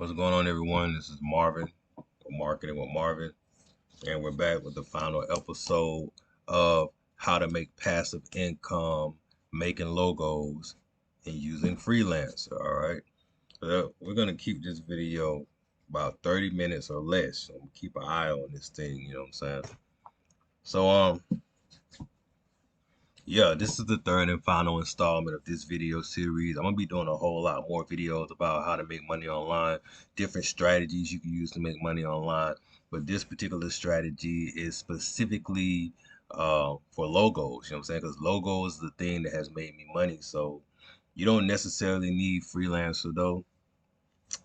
What's going on, everyone? This is Marvin, Marketing with Marvin, and we're back with the final episode of how to make passive income making logos and using Freelancer. All right, we're gonna keep this video about 30 minutes or less. So keep an eye on this thing. You know what I'm saying? So yeah, this is the third and final installment of this video series. I'm gonna be doing a whole lot more videos about how to make money online, different strategies you can use to make money online. But this particular strategy is specifically for logos. You know what I'm saying? Because logos is the thing that has made me money. So you don't necessarily need Freelancer though.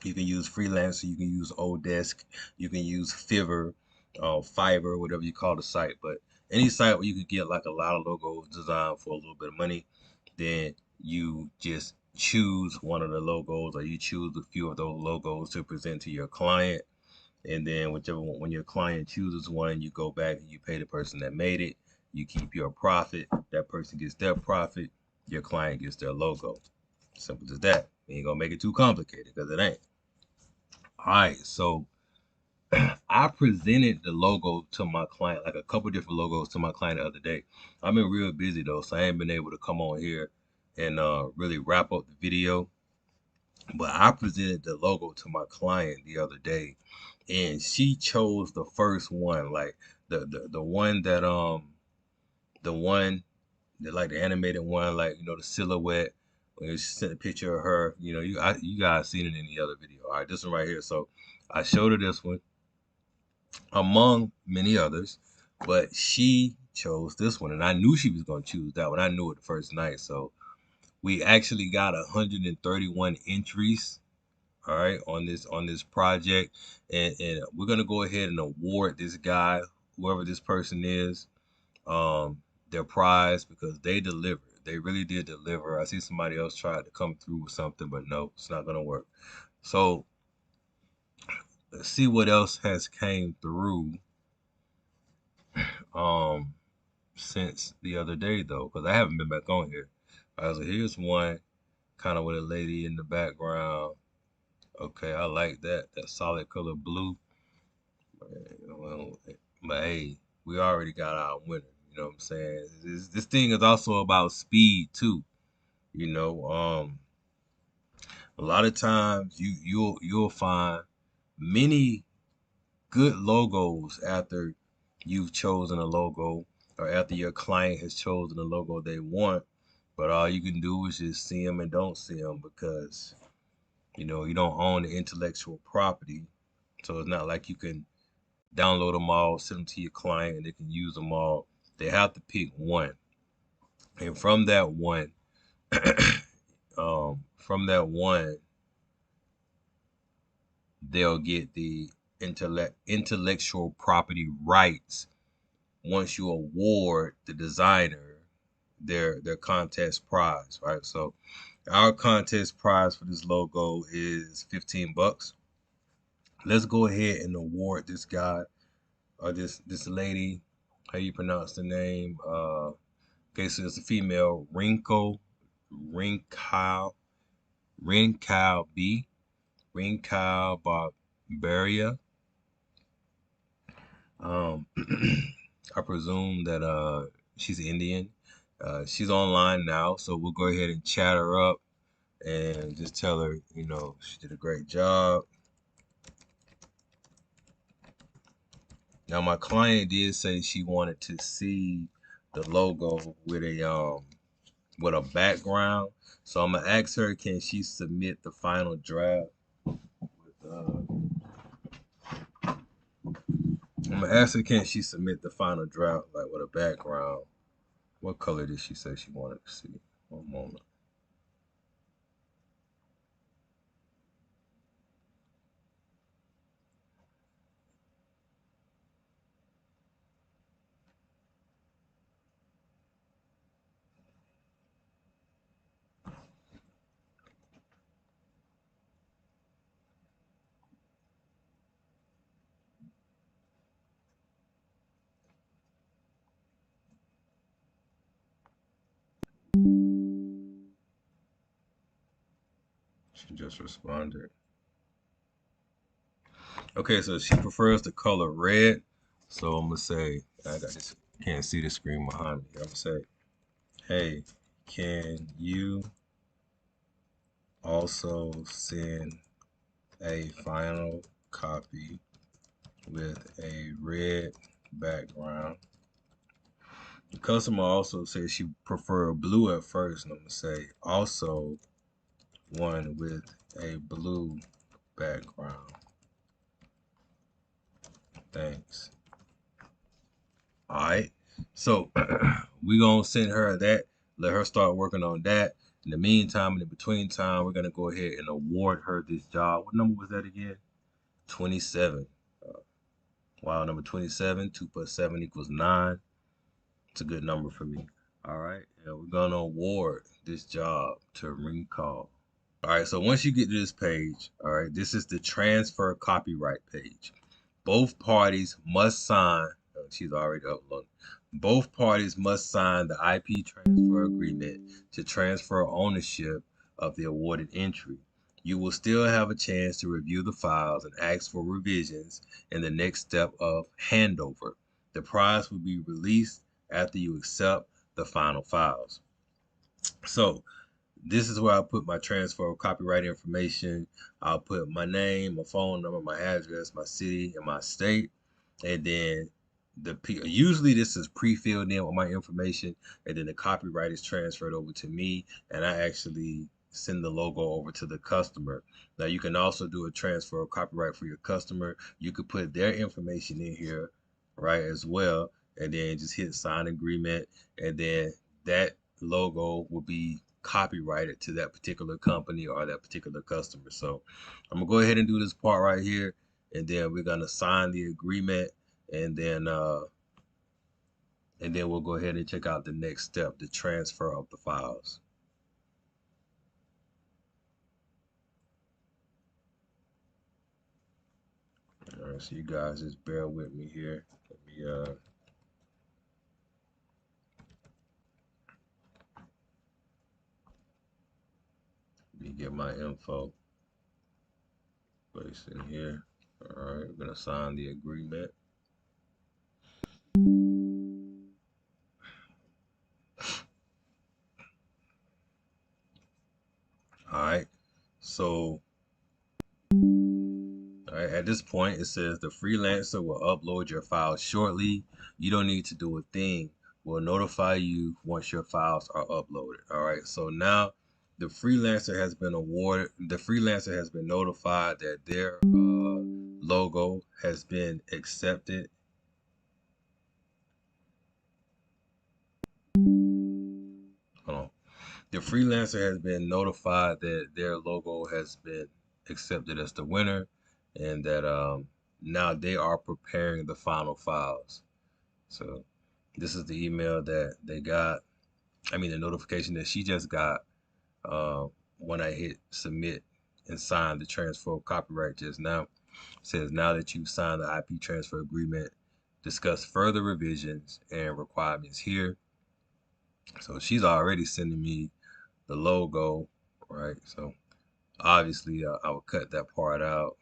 You can use Freelancer, you can use Odesk, you can use Fiverr, whatever you call the site. But any site where you can get like a lot of logos designed for a little bit of money, then you just choose one of the logos or you choose a few of those logos to present to your client. And then whichever one, when your client chooses one, you go back and you pay the person that made it. You keep your profit. That person gets their profit. Your client gets their logo. Simple as that. You ain't gonna make it too complicated because it ain't. All right, so I presented the logo to my client, like a couple different logos to my client the other day. I've been real busy though, so I ain't been able to come on here and really wrap up the video. But I presented the logo to my client the other day, and she chose the first one, like the one that the one that like the animated one, like the silhouette. When she sent a picture of her, you guys seen it in the other video. All right, this one right here. So I showed her this one among many others, but she chose this one, and I knew she was going to choose that one. I knew it the first night. So we actually got 131 entries, all right, on this project, and we're gonna go ahead and award this guy, whoever this person is, their prize because they delivered. They really did deliver. I see somebody else tried to come through with something, but no, it's not gonna work. So let's see what else has came through. Um, since the other day though, because I haven't been back on here. All right, so here's one kind of with a lady in the background. Okay, I like that solid color blue. Well, but hey, we already got our winner. You know what I'm saying? This thing is also about speed too. You know, a lot of times you'll find many good logos after you've chosen a logo or after your client has chosen a logo they want. But all you can do is just see them and don't see them because you don't own the intellectual property. So it's not like you can download them all, send them to your client, and they can use them all. They have to pick one, and from that one, they'll get the intellectual property rights once you award the designer their contest prize, right? So our contest prize for this logo is 15 bucks. Let's go ahead and award this guy or this lady. How you pronounce the name? Okay, so it's a female, Rinkow, Rinkow B, Rinkow Barbaria. Um, I presume that she's Indian. She's online now, so we'll go ahead and chat her up and just tell her, she did a great job. Now, my client did say she wanted to see the logo with a background, so I'm gonna ask her, can she submit the final draft? I'm gonna ask her, can she submit the final draft like with a background? What color did she say she wanted to see? One moment. She just responded. Okay, so she prefers the color red. So I'm gonna say, I got this. Can't see the screen behind me. I'm gonna say, hey, can you also send a final copy with a red background? The customer also said she preferred blue at first, and I'm gonna say also one with a blue background. Thanks. All right. So we gonna send her that. Let her start working on that. In the meantime, in the between time, we're gonna go ahead and award her this job. What number was that again? 27. Wow, number 27. 2 plus 7 equals 9. It's a good number for me. All right. And we're gonna award this job to Recall. All right. So once you get to this page, all right, this is the transfer copyright page. Both parties must sign. She's already uploaded. Both parties must sign the IP transfer agreement to transfer ownership of the awarded entry. You will still have a chance to review the files and ask for revisions in the next step of handover. The prize will be released after you accept the final files. So this is where I put my transfer of copyright information. I'll put my name, my phone number, my address, my city, and my state. And then usually this is pre-filled in with my information, and then the copyright is transferred over to me, and I actually send the logo over to the customer. Now you can also do a transfer of copyright for your customer. You could put their information in here, right, as well, and then just hit sign agreement, and then that logo will be copyrighted to that particular company or that particular customer. So I'm gonna go ahead and do this part right here, and then we're gonna sign the agreement, and then we'll go ahead and check out the next step, the transfer of the files. All right, so you guys just bear with me here. Let me get my info placed in here. All right, we're gonna sign the agreement. All right, so all right, at this point, it says the freelancer will upload your files shortly. You don't need to do a thing. We'll notify you once your files are uploaded. All right, so now the freelancer has been awarded, the freelancer has been notified that their logo has been accepted. Hold on. The freelancer has been notified that their logo has been accepted as the winner, and that now they are preparing the final files. So this is the email that they got. I mean, the notification that she just got when I hit submit and sign the transfer of copyright just now. It says, now that you've signed the IP transfer agreement, discuss further revisions and requirements here. So she's already sending me the logo, right? So obviously I would cut that part out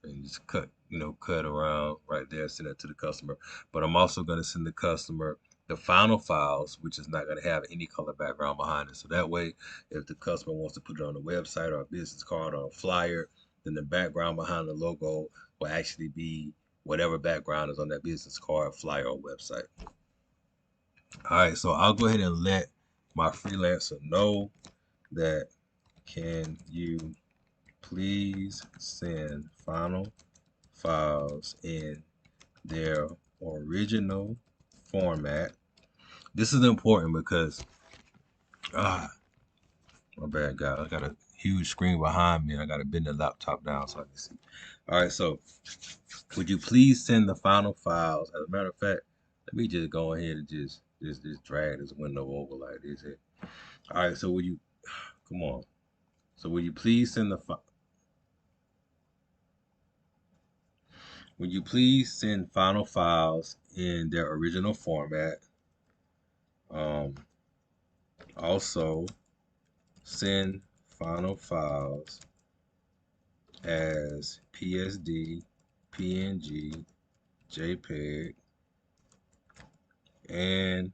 and just cut around right there, send it to the customer. But I'm also going to send the customer the final files, which is not going to have any color background behind it. So that way, if the customer wants to put it on a website or a business card or a flyer, then the background behind the logo will actually be whatever background is on that business card, flyer, or website. All right, so I'll go ahead and let my freelancer know that, can you please send final files in their original format. This is important because, ah, my bad, guys. I got a huge screen behind me and I got to bend the laptop down so I can see. All right, so would you please send the final files? As a matter of fact, let me just go ahead and just drag this window over like this here. All right, so would you, come on. So would you please send the would you please send final files in their original format? Um, Also, send final files as PSD PNG, JPEG, and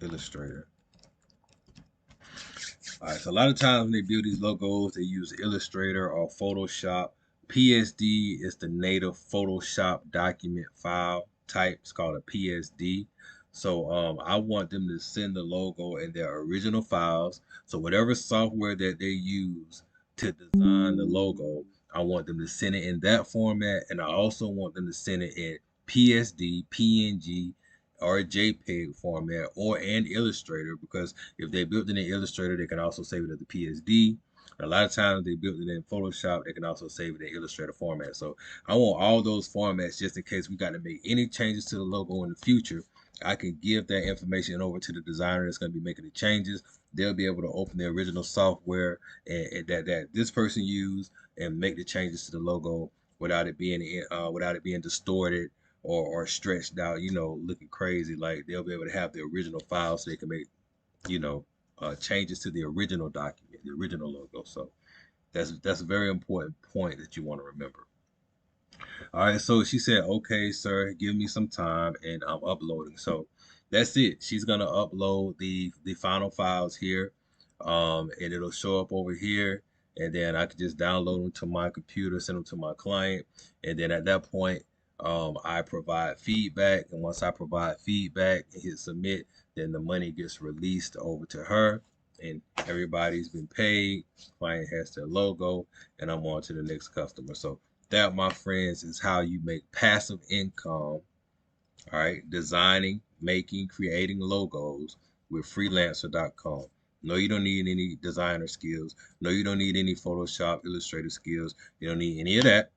Illustrator. All right, so a lot of times when they build these logos, they use Illustrator or Photoshop. PSD is the native Photoshop document file type. It's called a PSD. So I want them to send the logo in their original files. So whatever software that they use to design the logo, I want them to send it in that format, and I also want them to send it in PSD, PNG, or JPEG format, or an Illustrator, because if they built it in Illustrator, they can also save it as the PSD. A lot of times they built it in Photoshop, they can also save it in Illustrator format. So I want all those formats just in case we got to make any changes to the logo in the future. I can give that information over to the designer that's going to be making the changes. They'll be able to open the original software and that this person used and make the changes to the logo without it being distorted or stretched out, looking crazy. Like they'll be able to have the original file so they can make, you know, changes to the original document, the original logo. So that's a very important point that you want to remember. All right, so she said, "Okay, sir, give me some time, and I'm uploading." So that's it. She's gonna upload the final files here, and it'll show up over here, and then I can just download them to my computer, send them to my client, and then at that point, I provide feedback, and once I provide feedback and hit submit, then the money gets released over to her, and everybody's been paid. Client has their logo, and I'm on to the next customer. So that, my friends, is how you make passive income. All right, designing, making, creating logos with freelancer.com. No, you don't need any designer skills. No, you don't need any Photoshop, Illustrator skills. You don't need any of that.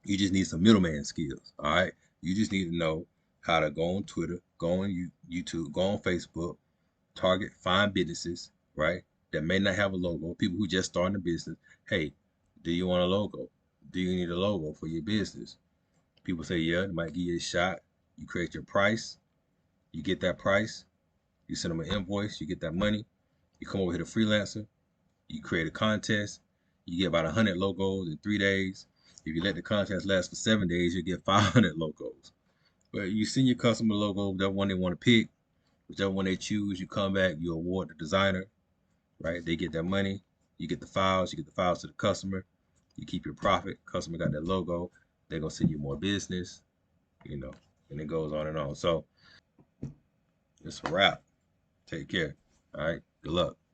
You just need some middleman skills. All right, you just need to know how to go on Twitter, go on YouTube, go on Facebook, target, find businesses, right, that may not have a logo, people who just starting a business. Hey, do you want a logo? Do you need a logo for your business? People say, yeah, it might give you a shot. You create your price, you get that price, you send them an invoice, you get that money, you come over here to Freelancer, you create a contest, you get about 100 logos in 3 days. If you let the contest last for 7 days, you get 500 logos. But you send your customer logo, whichever one they want to pick, whichever one they choose, you come back, you award the designer, right? They get their money, you get the files to the customer, you keep your profit, customer got that logo, they're gonna send you more business, you know, and it goes on and on. So it's a wrap. Take care. All right. Good luck.